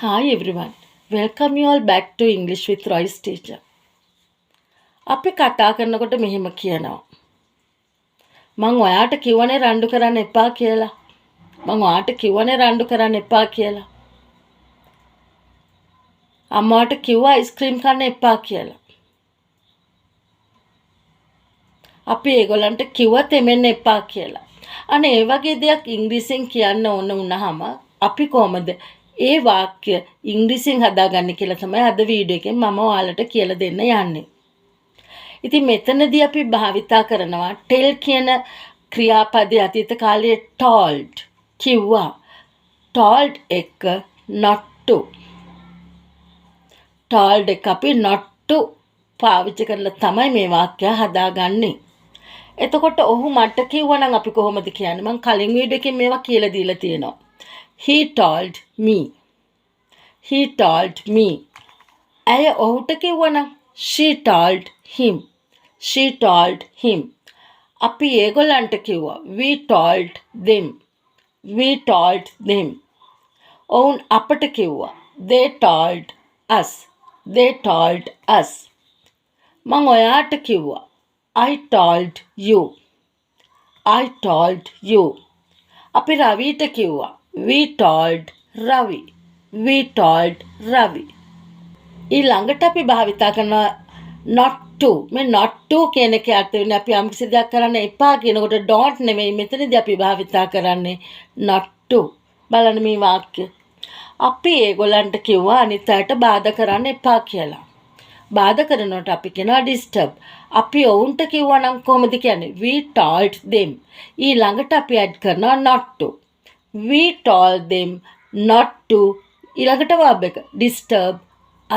Hi everyone, welcome you all back to English with Roy's teacher. අපි කතා කරනකොට මෙහෙම කියනවා. මං ඔයාට කිව්වනේ රණ්ඩු කරන්න එපා කියලා. මං ඔයාට කිව්වනේ රණ්ඩු කරන්න එපා කියලා. අම්මාට කිව්වා අයිස්ක්‍රීම් කන්න එපා කියලා. අපි ඒගොල්ලන්ට කිව්වා තෙමෙන්න එපා කියලා. අනේ ඒ වගේ දෙයක් ඉංග්‍රීසියෙන් කියන්න ඕන වුණාම අපි කොහමද ඒ වාක්‍ය ඉංග්‍රීසියෙන් හදාගන්නේ කියලා තමයි අද වීඩියෝ එකෙන් මම ඔයාලට කියලා දෙන්න යන්නේ. ඉතින් මෙතනදී අපි භාවිතා කරනවා tell කියන ක්‍රියාපදයේ අතීත කාලයේ told කිව්වා. told එක not to. told එක අපි not to පාවිච්චි කරලා තමයි මේ වාක්‍යය හදාගන්නේ. එතකොට ඔහු මට කිව්වා නම් අපි කොහොමද කියන්නේ? මම කලින් වීඩියෝ එකේ මේවා කියලා දීලා තියෙනවා. He told me. He told me. ඇය ඔහුට කිව්වා නම් she told him. She told him. අපි ඒගොල්ලන්ට කිව්වා we told them. We told them. ඔවුන් අපට කිව්වා they told us. They told us. මං ඔයාට කිව්වා I told you. I told you. අපි රවිට කිව්වා we told Ravi. We told Ravi. ඊළඟට අපි භාවිතා කරන not to. මේ not to කියන එකේ අර්ථය වෙන්නේ අපි යම් කිසි දෙයක් කරන්න එපා කියනකොට don't නෙමෙයි මෙතනදී අපි භාවිතා කරන්නේ not to. බලන්න මේ වාක්‍ය. අපි ඒගොල්ලන්ට කිව්වා අනිත් අයට බාධා කරන්න එපා කියලා. බාධා කරනකොට අපි කියනවා disturb. අපි ඔවුන්ට කිව්වා නම් කොහොමද කියන්නේ? We told them. ඊළඟට අපි add කරනවා not to. We told them not to ඊළඟට verb එක disturb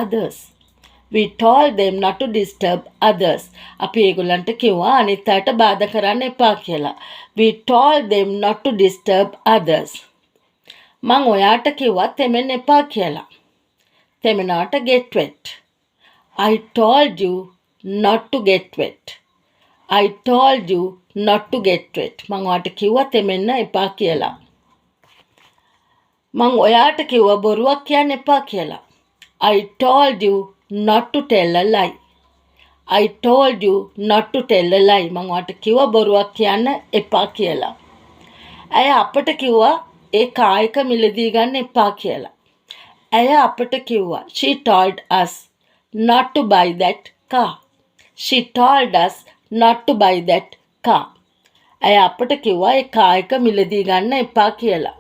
others. We told them not to disturb others. අපි ඒගොල්ලන්ට කිව්වා අනිත් අයට බාධා කරන්න එපා කියලා. We told them not to disturb others. මං ඔයාට කිව්වා තෙමෙන්න එපා කියලා. තෙමෙනාට get wet. I told you not to get wet. I told you not to get wet. මං ඔයාට කිව්වා තෙමෙන්න එපා කියලා. මං ඔයාට කිව්වා බොරුවක් කියන්න එපා කියලා. I told you not to tell a lie. I told you not to tell a lie. මං ඔයාට කිව්වා බොරුවක් කියන්න එපා කියලා. ඇය අපට කිව්වා ඒ කායක මිලදී ගන්න එපා කියලා. ඇය අපට කිව්වා she told us not to buy that car. She told us not to buy that car. ඇය අපට කිව්වා ඒ කායක මිලදී ගන්න එපා කියලා.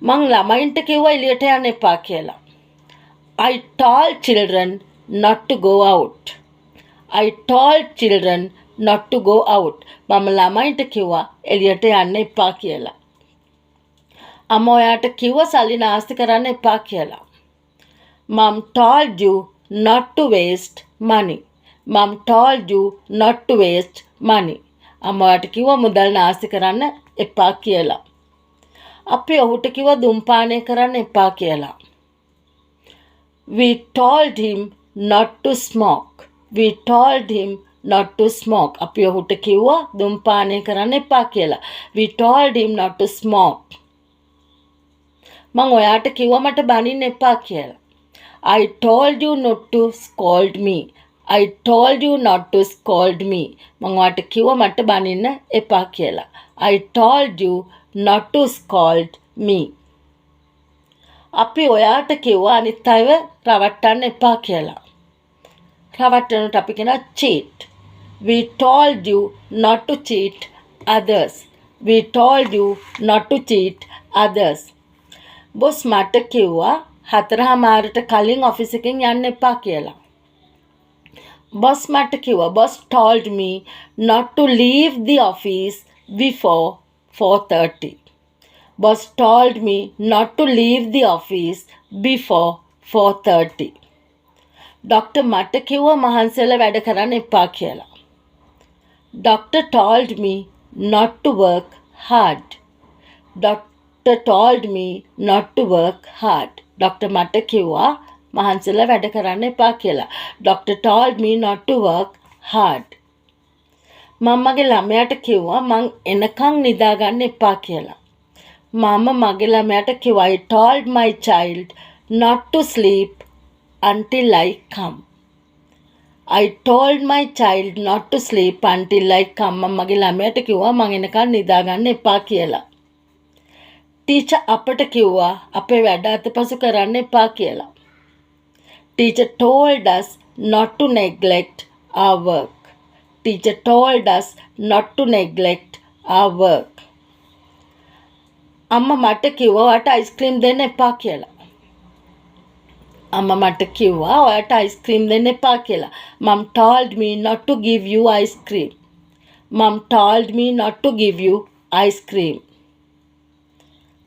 මං ළමයින්ට කිව්වා එළියට යන්න එපා කියලා. I told children not to go out. I told children not to go out. මම ළමයින්ට කිව්වා එළියට යන්න එපා කියලා. අම්මා ඔයාට කිව්වා සල්ලි නාස්ති කරන්න එපා කියලා. Mom told you not to waste money. Mom told you not to waste money. අම්මා ඔයාට කිව්වා මුදල් නාස්ති කරන්න එපා කියලා. අපි ඔහුට කිව්වා දුම්පානය කරන්න එපා කියලා. We told him not to smoke. We told him not to smoke. අපි ඔහුට කිව්වා දුම්පානය කරන්න එපා කියලා. We told him not to smoke. මං ඔයාට කිව්වා මට බනින්න එපා කියලා. I told you not to scold me. I told you not to scold me. මං ඔයාට කිව්වා මට බනින්න එපා කියලා. I told you not to scold me. අපි ඔයාට කිව්වා අනිත් අයව රවට්ටන්න එපා කියලා. රවට්ටනට අපි කියනවා cheat. We told you not to cheat others. We told you not to cheat others. Boss මට කිව්වා 4:00ට කලින් ඔෆිස් එකෙන් යන්න එපා කියලා. බොස් මට කිව්වා boss told me not to leave the office before 4:30. Boss told me not to leave the office before 4:30. Doctor මට කිව්වා මහන්සියලා වැඩ කරන්න එපා කියලා. Doctor told me not to work hard. Doctor told me not to work hard. Doctor මට කිව්වා මහන්සියලා වැඩ කරන්න එපා කියලා. Doctor told me not to work hard. මම්මගේ ළමයාට කිව්වා මං එනකන් නිදාගන්න එපා කියලා. මම මගේ ළමයාට කිව්වා I told my child not to sleep until I come. I told my child not to sleep until I come. මම මගේ ළමයාට කිව්වා මං එනකන් නිදාගන්න එපා කියලා. ටීචර් අපට කිව්වා අපේ වැඩ අතපසු කරන්න එපා කියලා. Teacher told us not to neglect our work. Teacher told us not to neglect our work. අම්මා මට කිව්වා ඔයාට අයිස්ක්‍රීම් දෙන්න එපා කියලා. අම්මා මට කිව්වා ඔයාට අයිස්ක්‍රීම් දෙන්න එපා කියලා. Mom told me not to give you ice cream. Mom told me not to give you ice cream.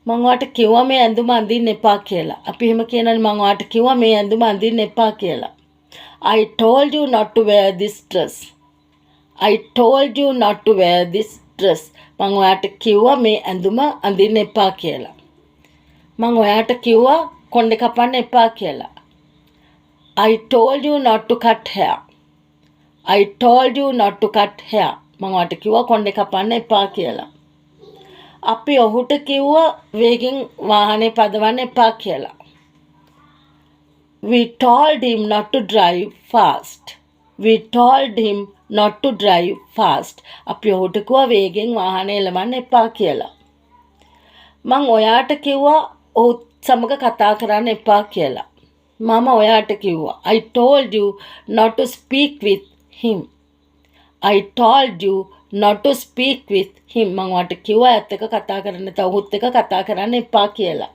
මං ඔයාට කිව්වා මේ ඇඳුම අඳින්න එපා කියලා. අපි එහෙම කියනනේ මං ඔයාට කිව්වා මේ ඇඳුම අඳින්න එපා කියලා. I told you not to wear this dress. I told you not to wear this dress. මං ඔයාට කිව්වා මේ ඇඳුම අඳින්න එපා කියලා. මං ඔයාට කිව්වා කොණ්ඩේ කපන්න එපා කියලා. I told you not to cut hair. I told you not to cut hair. මං ඔයාට කිව්වා කොණ්ඩේ කපන්න එපා කියලා. අපි ඔහුට කිව්වා වේගෙන් වාහනේ පදවන්න එපා කියලා. We told him not to drive fast. We told him not to drive fast. අපි ඔහුට කිව්වා වේගෙන් වාහනේ එලවන්න එපා කියලා. මං ඔයාට කිව්වා ඔහුත් සමග කතා කරන්න එපා කියලා. මම ඔයාට කිව්වා I told you not to speak with him. I told you not to speak with him. මං ඔයාට කිව්වා ඇත්ත එක කතා කරන්න නැත ඔහුත් එක්ක කතා කරන්න එපා කියලා.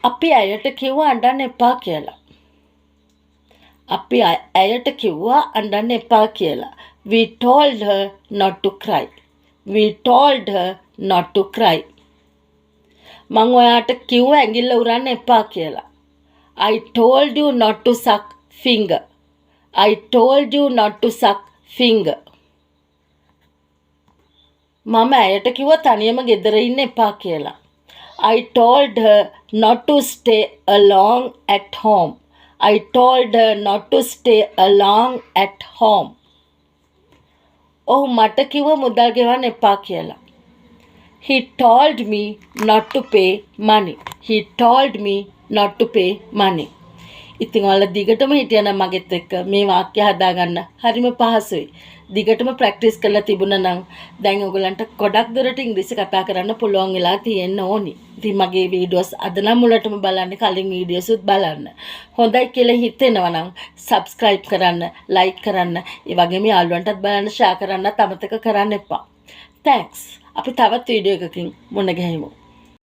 අපි ඇයට කිව්වා අඬන්න එපා කියලා. අපි ඇයට කිව්වා අඬන්න එපා කියලා. We told her not to cry. We told her not to cry. මං ඔයාට කිව්වා ඇඟිල්ල උරන්න එපා කියලා. I told you not to suck finger. I told you not to suck finger. මම ඇයට කිව්වා තනියම ගෙදර ඉන්න එපා කියලා. I told her not to stay alone at home. I told her not to stay alone at home. ඔහු මට කිව්වා මුදල් ගෙවන්න එපා කියලා. He told me not to pay money. He told me not to pay money. ඉතින් ඔයාලා දිගටම හිටියනම් මගෙත් එක්ක මේ වාක්‍ය හදාගන්න හරිම පහසුයි. දිගටම ප්‍රැක්ටිස් කරලා තිබුණා නම් දැන් ඔයගලන්ට ගොඩක් දුරට ඉංග්‍රීසි කතා කරන්න පුළුවන් වෙලා තියෙන්න ඕනි. ඉතින් මගේ වීඩියෝස් අද නම් මුලටම බලන්න කලින් වීඩියෝස් උත් බලන්න. හොඳයි කියලා හිතෙනවා නම් subscribe කරන්න, like කරන්න, ඒ වගේම යාළුවන්ටත් බලන්න share කරන්න අමතක කරන්න එපා. Thanks. අපි තවත් වීඩියෝ එකකින් මුණ ගැහෙමු.